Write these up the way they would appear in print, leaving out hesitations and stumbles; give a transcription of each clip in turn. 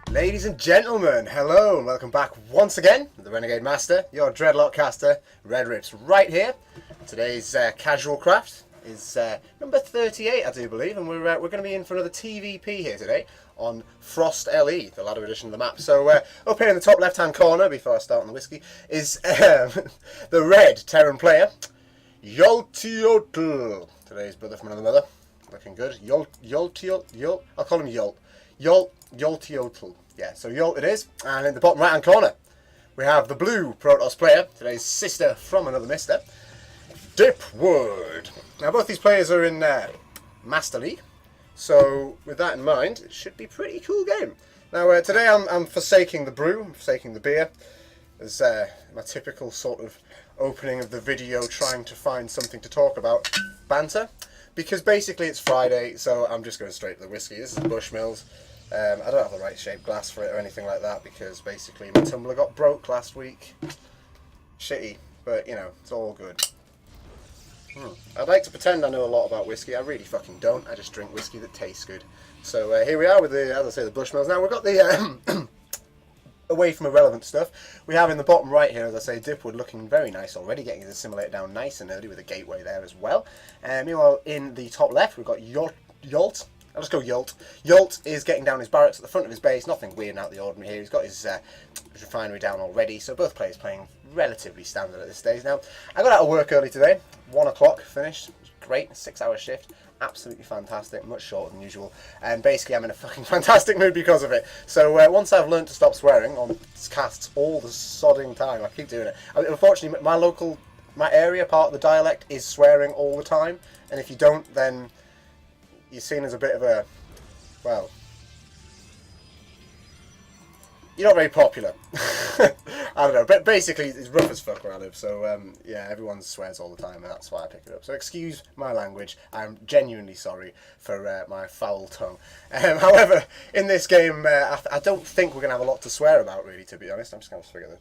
Ladies and gentlemen, hello and welcome back once again to the Renegade Master, your Dreadlock caster, RedRipz, right here. Today's CasualCraft is number 38, I do believe, and we're going to be in for another TVP here today on Frost LE, the ladder edition of the map. So up here in the top left-hand corner, before I start on the whiskey, is the red Terran player, Yolteotl. Today's brother from another mother, looking good. Yolteotl, I'll call him Yolt. Yolteotl. Yeah, so Yolt it is. And in the bottom right hand corner, we have the blue Protoss player, today's sister from another mister, Dipwood. Now both these players are in Master League, so with that in mind, it should be a pretty cool game. Now today I'm forsaking the brew, I'm forsaking the beer, as my typical sort of opening of the video, trying to find something to talk about, banter. Because basically it's Friday, so I'm just going straight to the whiskey. This is Bushmills. I don't have the right shaped glass for it or anything like that because basically my tumbler got broke last week. Shitty, but you know, it's all good. I'd like to pretend I know a lot about whiskey. I really fucking don't. I just drink whiskey that tastes good. So here we are with the, as I say, the Bushmills. Now we've got the away from irrelevant stuff. We have in the bottom right here, as I say, Dipwood looking very nice already, getting his assimilator down nice and early with a gateway there as well. Meanwhile, in the top left, we've got Yolt. I'll just go Yolt. Yolt is getting down his barracks at the front of his base. Nothing weird and out of the ordinary here. He's got his refinery down already, so both players playing relatively standard at this stage. Now, I got out of work early today. 1 o'clock finished. Great, 6-hour shift. Absolutely fantastic, much shorter than usual, and basically I'm in a fucking fantastic mood because of it. So once I've learned to stop swearing on casts all the sodding time, I keep doing it. I mean, unfortunately, my area part of the dialect is swearing all the time, and if you don't, then you're seen as a bit of a, well, you're not very popular. I don't know, but basically it's rough as fuck where I live, so yeah, everyone swears all the time and that's why I pick it up. So excuse my language, I'm genuinely sorry for my foul tongue. However, in this game, I don't think we're going to have a lot to swear about really, to be honest. I'm just going to figure this.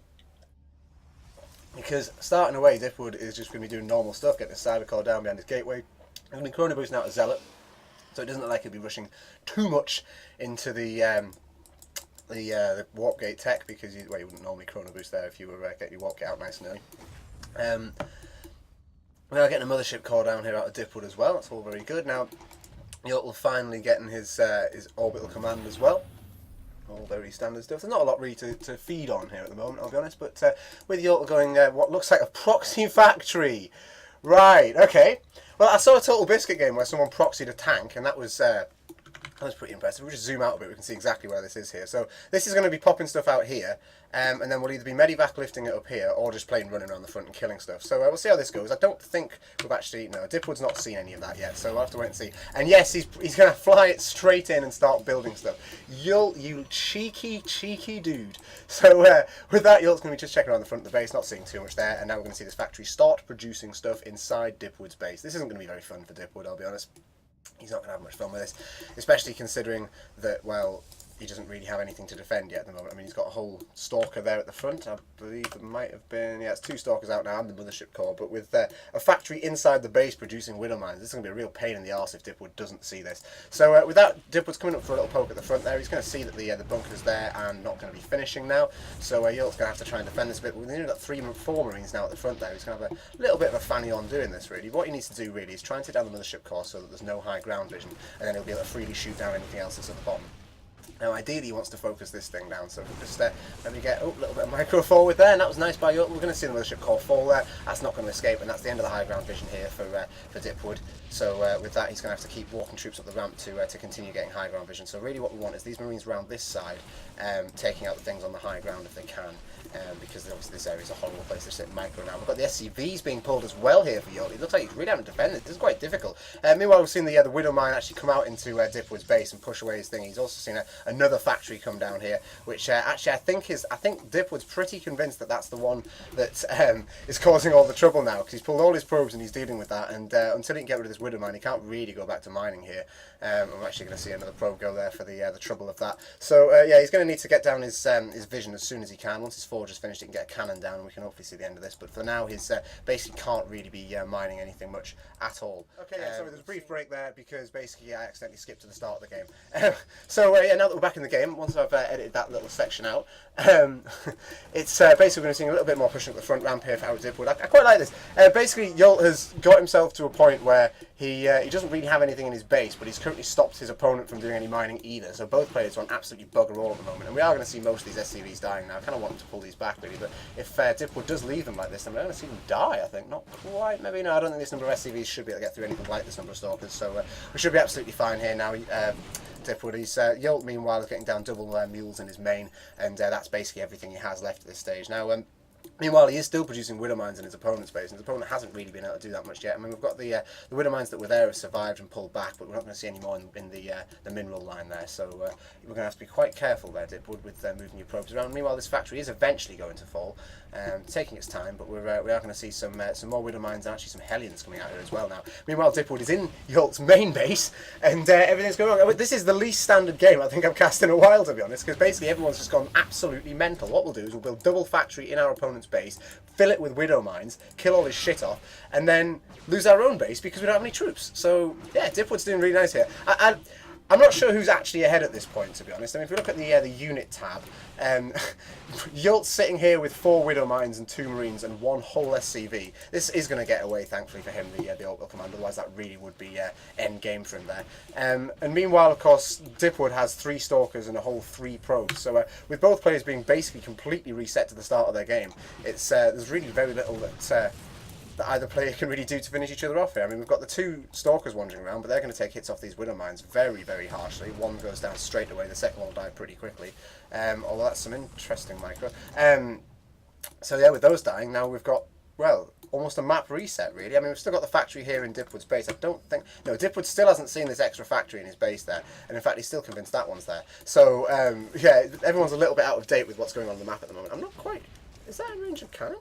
Because starting away, Dipwood is just going to be doing normal stuff, getting his cyber core down behind his gateway. I'm going to be chrono boosting out a Zealot, so it doesn't look like he'll be rushing too much into the warp gate tech, because you wouldn't normally chrono boost there if you were getting your warp gate out nice and early. We are getting a mothership core down here out of Dipwood as well. That's all very good. Now Yolteotl finally getting his orbital command as well. All very standard stuff. There's not a lot really to feed on here at the moment, I'll be honest. But with Yolteotl going what looks like a proxy factory. Right, okay. Well, I saw a Total Biscuit game where someone proxied a tank, and that was pretty impressive. We'll just zoom out a bit, we can see exactly where this is here. So this is going to be popping stuff out here, and then we'll either be medivac lifting it up here, or just plain running around the front and killing stuff. So we'll see how this goes. I don't think we've actually, no, Dipwood's not seen any of that yet, so we'll have to wait and see. And yes, he's going to fly it straight in and start building stuff. You cheeky dude. So with that, Yolt's going to be just checking around the front of the base, not seeing too much there, and now we're going to see this factory start producing stuff inside Dipwood's base. This isn't going to be very fun for Dipwood, I'll be honest. He's not going to have much fun with this, especially considering that, well, he doesn't really have anything to defend yet at the moment. I mean, he's got a whole stalker there at the front. I believe there might have been, yeah, it's 2 stalkers out now and the mothership core, but with a factory inside the base producing widow mines, this is going to be a real pain in the arse if Dipwood doesn't see this. So with that, Dipwood's coming up for a little poke at the front there. He's going to see that the bunker's there and not going to be finishing now. So Yolt's going to have to try and defend this a bit. We've only got 4 Marines now at the front there. He's going to have a little bit of a fanny on doing this, really. What he needs to do, really, is try and take down the mothership core so that there's no high ground vision, and then he'll be able to freely shoot down anything else that's at the bottom. Now, ideally, he wants to focus this thing down, so we'll just let me get a little bit of micro forward there, and that was nice by Yolteotl. We're going to see the mothership core fall there. That's not going to escape, and that's the end of the high ground vision here for Dipwood. So with that, he's going to have to keep walking troops up the ramp to continue getting high ground vision. So really, what we want is these Marines around this side, taking out the things on the high ground if they can. Because obviously this area is a horrible place to sit micro now. We've got the SCVs being pulled as well here for Yolteotl. It looks like he's really having to defend it. This is quite difficult. Meanwhile, we've seen the Widow Mine actually come out into Dipwood's base and push away his thing. He's also seen another factory come down here, which actually I think Dipwood's pretty convinced that that's the one that is causing all the trouble now, because he's pulled all his probes and he's dealing with that. And until he can get rid of this Widow Mine, he can't really go back to mining here. I'm actually going to see another probe go there for the trouble of that. So yeah, he's going going to need to get down his vision as soon as he can. Once his forge is finished, he can get a cannon down, and we can hopefully see the end of this. But for now, he's basically can't really be mining anything much at all. Okay, yeah, sorry, there's a brief break there because basically I accidentally skipped to the start of the game. So yeah, now that we're back in the game, once I've edited that little section out, it's basically going to see a little bit more pushing up the front ramp here for our dipwood. I quite like this. Basically, Yolt has got himself to a point where he doesn't really have anything in his base, but he's currently stopped his opponent from doing any mining either. So both players are on absolutely bugger all at the moment, and we are going to see most of these SCVs dying now. I kind of want them to pull these back really, but if dipwood does leave them like this, then we're going to see them die. I think not quite. Maybe no. I don't think this number of SCVs should be able to get through anything like this number of stalkers. So we should be absolutely fine here now. Dipwood. Yolt, meanwhile, is getting down double mules in his main, and that's basically everything he has left at this stage. Now, meanwhile, he is still producing widow mines in his opponent's base, and his opponent hasn't really been able to do that much yet. I mean, we've got the widow mines that were there have survived and pulled back, but we're not going to see any more in the mineral line there. So we're going to have to be quite careful there, Dipwood, with moving your probes around. Meanwhile, this factory is eventually going to fall, taking its time, but we are going to see some more widow mines and actually some hellions coming out here as well now. Meanwhile, Dipwood is in Yolt's main base, and everything's going wrong. This is the least standard game I think I've cast in a while, to be honest, because basically everyone's just gone absolutely mental. What we'll do is we'll build double factory in our opponent's base, fill it with widow mines, kill all his shit off, and then lose our own base because we don't have any troops. So yeah, Dipwood's doing really nice here. I'm not sure who's actually ahead at this point, to be honest. I mean, if we look at the unit tab, Yolt's sitting here with 4 widow mines and 2 marines and 1 whole SCV. This is going to get away, thankfully for him, the Yolteotl command. Otherwise, that really would be end game for him there. And meanwhile, of course, Dipwood has 3 stalkers and a whole 3 probes. So with both players being basically completely reset to the start of their game, it's there's really very little that either player can really do to finish each other off here. I mean, we've got the 2 stalkers wandering around, but they're going to take hits off these widow mines very, very harshly. One goes down straight away, the second one will die pretty quickly. Although that's some interesting micro. So yeah, with those dying, now we've got, well, almost a map reset, really. I mean, we've still got the factory here in Dipwood's base. I don't think... No, Dipwood still hasn't seen this extra factory in his base there. And in fact, he's still convinced that one's there. So, yeah, everyone's a little bit out of date with what's going on the map at the moment. I'm not quite... Is that in range of cannon?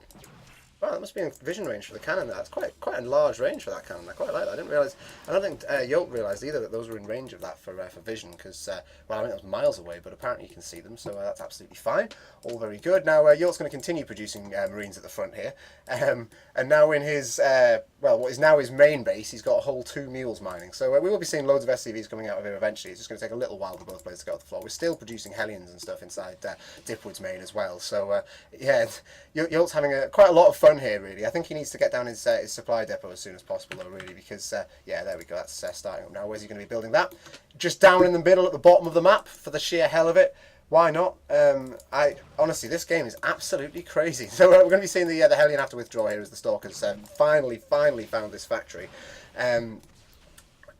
Wow, that must be in vision range for the cannon there. That's quite a large range for that cannon. I quite like that. I didn't realise... I don't think Yolt realised either that those were in range of that for vision, because, well, I mean, that was miles away, but apparently you can see them, so that's absolutely fine. All very good. Now, Yolt's going to continue producing marines at the front here, and now in his, well, what is now his main base, he's got a whole 2 mules mining. So we will be seeing loads of SCVs coming out of here eventually. It's just going to take a little while for both players to get off the floor. We're still producing hellions and stuff inside Dipwood's main as well. So, yeah, Yolt's having quite a lot of fun here, really. I think he needs to get down his supply depot as soon as possible, though, really, because, yeah, there we go, that's starting up now. Where's he going to be building that? Just down in the middle at the bottom of the map, for the sheer hell of it. Why not? Honestly, this game is absolutely crazy. So we're going to be seeing the Hellion have to withdraw here as the Stalkers finally found this factory.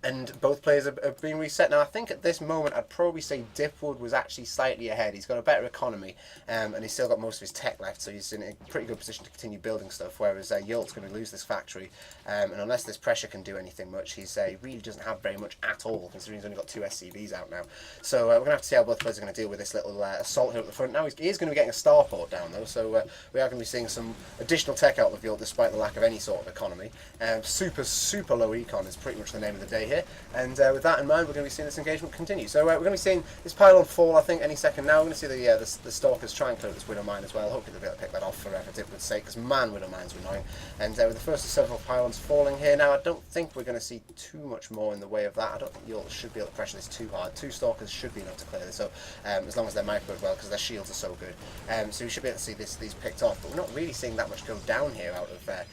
And both players are being reset. Now, I think at this moment, I'd probably say Dipwood was actually slightly ahead. He's got a better economy, and he's still got most of his tech left, so he's in a pretty good position to continue building stuff, whereas Yolt's going to lose this factory. And unless this pressure can do anything much, he really doesn't have very much at all, considering he's only got 2 SCVs out now. So we're going to have to see how both players are going to deal with this little assault here at the front. Now, he is going to be getting a starport down, though, so we are going to be seeing some additional tech out of Yolt, despite the lack of any sort of economy. Super low econ is pretty much the name of the day here. And with that in mind, we're going to be seeing this engagement continue. So we're going to be seeing this pylon fall, I think, any second now. We're going to see the Stalkers try and clear this Widow Mine as well. Hopefully they'll be able to pick that off for Dipwood's sake, because man, Widow Mines are annoying. And with the first of several pylons falling here now, I don't think we're going to see too much more in the way of that. I don't think Yolt should be able to pressure this too hard. 2 Stalkers should be enough to clear this up, as long as they're micro as well, because their shields are so good. So we should be able to see these picked off, but we're not really seeing that much go down here out of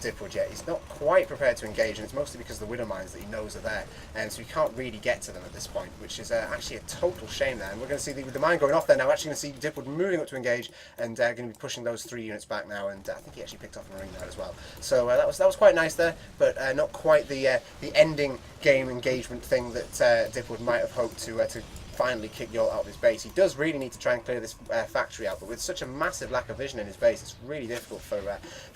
Dipwood yet. He's not quite prepared to engage, and it's mostly because of the Widow Mines that he knows are there, and so he can't really get to them at this point, which is actually a total shame there. And we're going to see the mine going off there now. We're actually going to see Dipwood moving up to engage, and going to be pushing those 3 units back now, and I think he actually picked off a marine there as well. So that was quite nice there, but not quite the ending game engagement thing that Dipwood might have hoped to finally kick Yolt out of his base. He does really need to try and clear this factory out, but with such a massive lack of vision in his base, it's really difficult for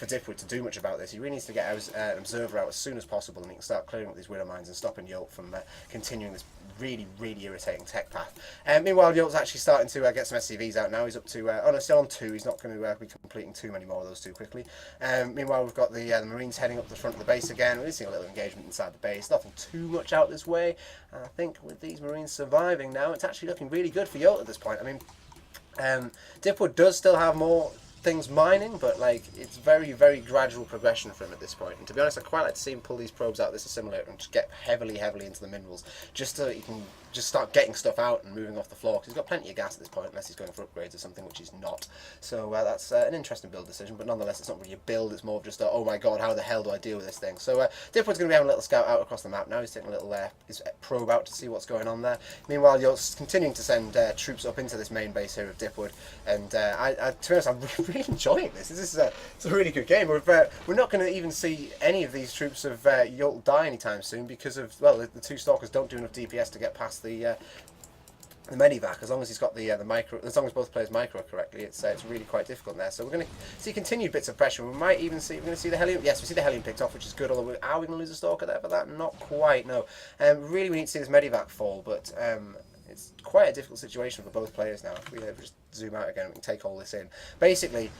Dipwood to do much about this. He really needs to get an observer out as soon as possible, and he can start clearing up these Widow Mines and stopping Yolt from continuing this really irritating tech path. Meanwhile, Yolt's actually starting to get some SCVs out now. He's up to, oh no, still on 2. He's not going to be completing too many more of those too quickly. Meanwhile, we've got the Marines heading up the front of the base again. We're seeing a little engagement inside the base. Nothing too much out this way. And I think with these Marines surviving now, it's actually looking really good for Yolt at this point. I mean, Dipwood does still have more things mining, but like it's very, very gradual progression for him at this point. And to be honest, I quite like to see him pull these probes out of this assimilator and just get heavily, heavily into the minerals, just so he can just start getting stuff out and moving off the floor. Because he's got plenty of gas at this point, unless he's going for upgrades or something, which he's not. So that's an interesting build decision, but nonetheless, it's not really a build. It's more of just a, oh my god, how the hell do I deal with this thing? So Dipwood's going to be having a little scout out across the map now. He's taking a little his probe out to see what's going on there. Meanwhile, you're continuing to send troops up into this main base here of Dipwood, and to be honest, I'm really enjoying this. It's a really good game. We're not going to even see any of these troops of Yolteotl die anytime soon because of, well, the two stalkers don't do enough DPS to get past the medivac. As long as he's got the micro, as long as both players micro correctly, it's really quite difficult there. So we're going to see continued bits of pressure. We might even see, we're going to see the helium. Yes, we see the helium picked off, which is good. Although are we going to lose a stalker there for that? Not quite. No. Really, we need to see this medivac fall, but it's quite a difficult situation for both players now. If we just zoom out again, we can take all this in. Basically,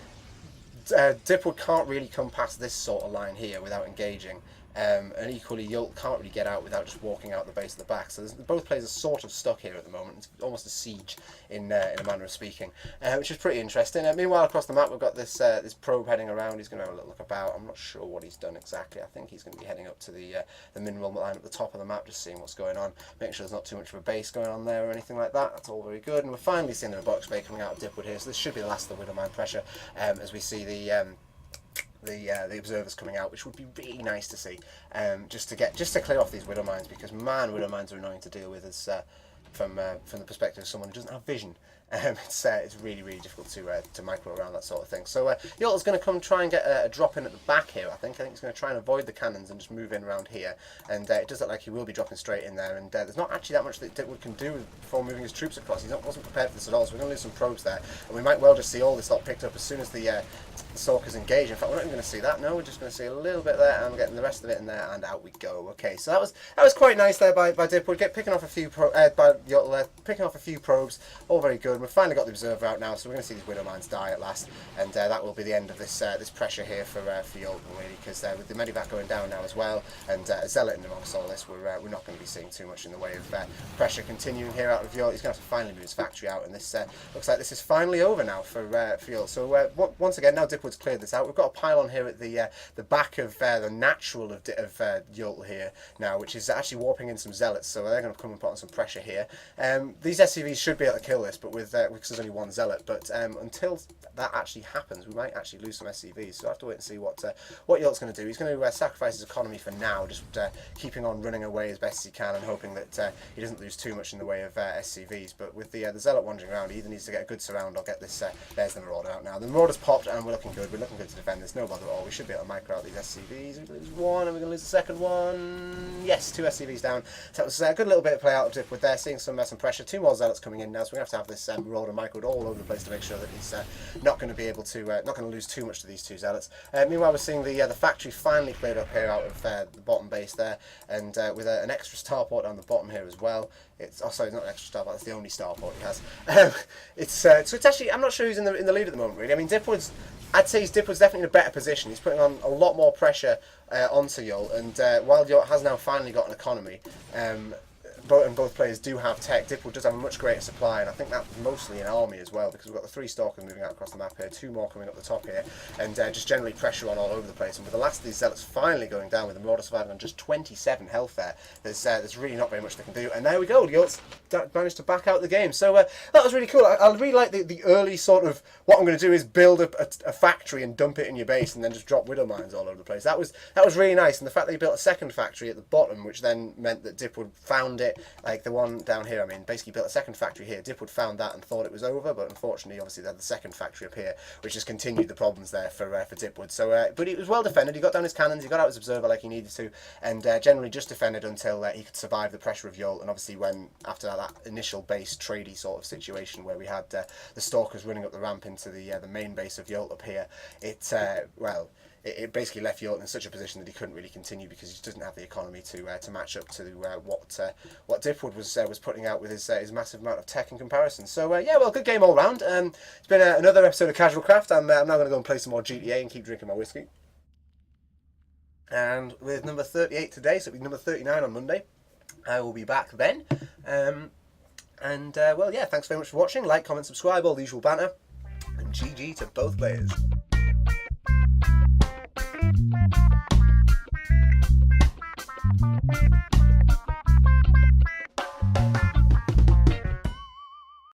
Dipwood can't really come past this sort of line here without engaging. And equally, Yolteotl can't really get out without just walking out the base of the back. So both players are sort of stuck here at the moment. It's almost a siege in a manner of speaking, which is pretty interesting. Meanwhile, across the map, we've got this probe heading around. He's going to have a little look about. I'm not sure what he's done exactly. I think he's going to be heading up to the mineral line at the top of the map, just seeing what's going on, making sure there's not too much of a base going on there or anything like that. That's all very good. And we're finally seeing the robotics bay coming out of Dipwood here. So this should be the last of the Widowmine pressure as we see the observers coming out, which would be really nice to see, just to clear off these widow mines, because man, widow mines are annoying to deal with as from the perspective of someone who doesn't have vision. It's really, really difficult to micro around that sort of thing. So Yolteotl's going to come try and get a drop in at the back here. I think he's going to try and avoid the cannons and just move in around here. And it does look like he will be dropping straight in there. And there's not actually that much that Dipwood can do before moving his troops across. He wasn't prepared for this at all. So we're going to lose some probes there, and we might well just see all this lot picked up as soon as the stalkers engage. In fact, we're not even going to see that. No, we're just going to see a little bit there, and we're getting the rest of it in there, and out we go. Okay, so that was quite nice there by Dipwood, picking off a few by Yolteotl, picking off a few probes. All very good. We've finally got the observer out now, so we're going to see these widow mines die at last, and that will be the end of this this pressure here for Yolteotl, really, because with the medivac going down now as well, and Zealot in amongst all this, we're not going to be seeing too much in the way of pressure continuing here out of Yolteotl. He's going to have to finally move his factory out, and this looks like this is finally over now for Yolteotl. So once again, now Dipwood's cleared this out. We've got a pylon here at the back of the natural of Yolteotl here now, which is actually warping in some Zealots, so they're going to come and put on some pressure here. These SCVs should be able to kill this, but with because there's only one Zealot, but until that actually happens, we might actually lose some SCVs, so I have to wait and see what Yolteot's going to do. He's going to sacrifice his economy for now, just keeping on running away as best as he can and hoping that he doesn't lose too much in the way of SCVs, but with the Zealot wandering around, he either needs to get a good surround or get this, there's the Marauder out now. The Marauder's popped and we're looking good to defend this, no bother at all. We should be able to micro out these SCVs. We're going to lose one and we're going to lose the second one. Yes, 2 SCVs down. So that was a good little bit of play out of Dipwood there, seeing some pressure. 2 more Zealots coming in now, so we're going to have this Marauder microed all over the place to make sure that he's not going to be able to, not going to lose too much to these 2 Zealots. Meanwhile, we're seeing the factory finally cleared up here out of the bottom base there, and with an extra starport down the bottom here as well. It's sorry, not an extra starport. That's the only starport he has. So it's actually, I'm not sure who's in the lead at the moment, really. I mean, I'd say Dipwood's definitely in a better position. He's putting on a lot more pressure onto Yolteotl, and while Yolteotl has now finally got an economy, both players do have tech. Dipwood does have a much greater supply, and I think that's mostly an army as well, because we've got the 3 stalkers moving out across the map here, 2 more coming up the top here, and just generally pressure on all over the place. And with the last of these Zealots finally going down, with the Marauder surviving on just 27 health there, there's really not very much they can do. And there we go, Yolteotl managed to back out the game. So that was really cool. I really like the early sort of, what I'm going to do is build a factory and dump it in your base, and then just drop widow mines all over the place. That was really nice, and the fact that he built a second factory at the bottom, which then meant that Dipwood found it. Like the one down here, I mean, basically built a second factory here. Dipwood found that and thought it was over, but unfortunately, obviously, they had the second factory up here, which has continued the problems there for Dipwood. So, but it was well defended. He got down his cannons, he got out his observer like he needed to, and generally just defended until he could survive the pressure of Yolteotl. And obviously, when after that initial base tradey sort of situation where we had the stalkers running up the ramp into the main base of Yolteotl up here, it basically left Yolteotl in such a position that he couldn't really continue, because he just doesn't have the economy to match up to what Dipwood was putting out with his massive amount of tech in comparison. So yeah, well, good game all round. It's been another episode of CasualCraft. I'm now going to go and play some more GTA and keep drinking my whiskey. And with number 38 today, so it'll be number 39 on Monday. I will be back then. And, well, yeah, thanks very much for watching. Like, comment, subscribe, all the usual banter. And GG to both players.